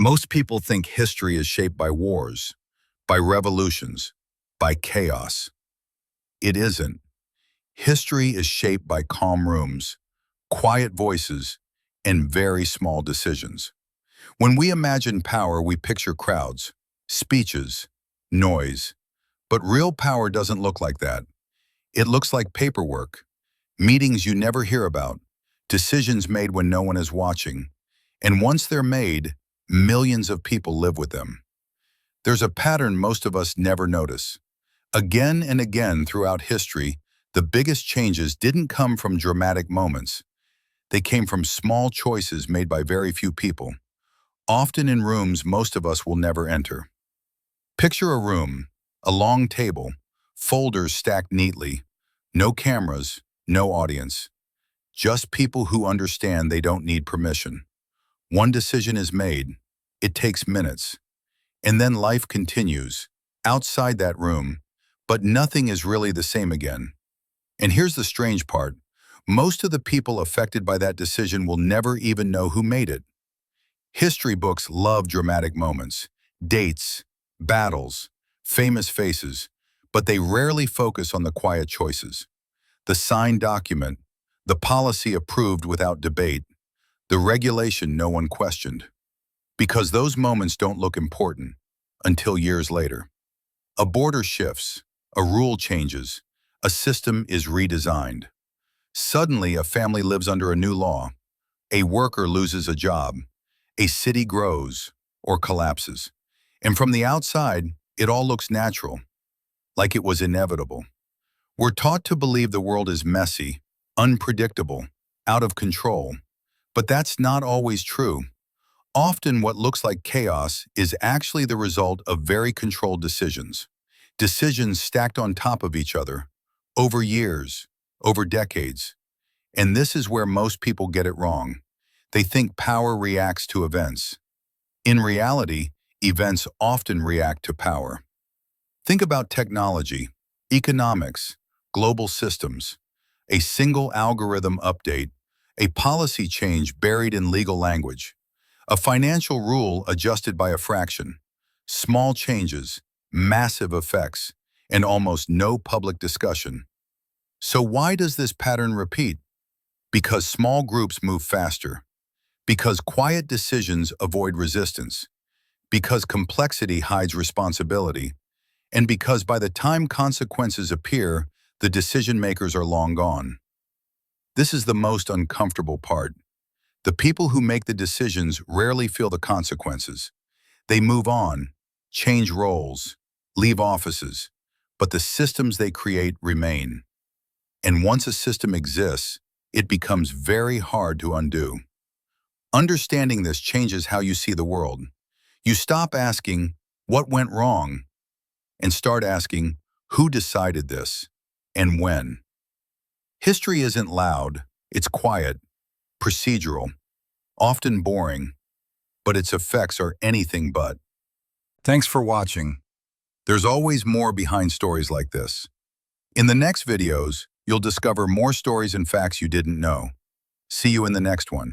Most people think history is shaped by wars, by revolutions, by chaos. It isn't. History is shaped by calm rooms, quiet voices, and very small decisions. When we imagine power, we picture crowds, speeches, noise. But real power doesn't look like that. It looks like paperwork, meetings you never hear about, decisions made when no one is watching. And once they're made, millions of people live with them. There's a pattern most of us never notice. Again and again throughout history, the biggest changes didn't come from dramatic moments. They came from small choices made by very few people, often in rooms most of us will never enter. Picture a room, a long table, folders stacked neatly, no cameras, no audience, just people who understand they don't need permission. One decision is made, it takes minutes, and then life continues, outside that room, but nothing is really the same again. And here's the strange part, most of the people affected by that decision will never even know who made it. History books love dramatic moments, dates, battles, famous faces, but they rarely focus on the quiet choices. The signed document, the policy approved without debate, the regulation no one questioned. Because those moments don't look important until years later. A border shifts, a rule changes, a system is redesigned. Suddenly, a family lives under a new law, a worker loses a job, a city grows or collapses. And from the outside, it all looks natural, like it was inevitable. We're taught to believe the world is messy, unpredictable, out of control. But that's not always true. Often what looks like chaos is actually the result of very controlled decisions. Decisions stacked on top of each other, over years, over decades. And this is where most people get it wrong. They think power reacts to events. In reality, events often react to power. Think about technology, economics, global systems, a single algorithm update, a policy change buried in legal language, a financial rule adjusted by a fraction, small changes, massive effects, and almost no public discussion. So why does this pattern repeat? Because small groups move faster, because quiet decisions avoid resistance, because complexity hides responsibility, and because by the time consequences appear, the decision makers are long gone. This is the most uncomfortable part. The people who make the decisions rarely feel the consequences. They move on, change roles, leave offices, but the systems they create remain. And once a system exists, it becomes very hard to undo. Understanding this changes how you see the world. You stop asking, what went wrong? And start asking, who decided this and when? History isn't loud, it's quiet, procedural, often boring, but its effects are anything but. Thanks for watching. There's always more behind stories like this. In the next videos, you'll discover more stories and facts you didn't know. See you in the next one.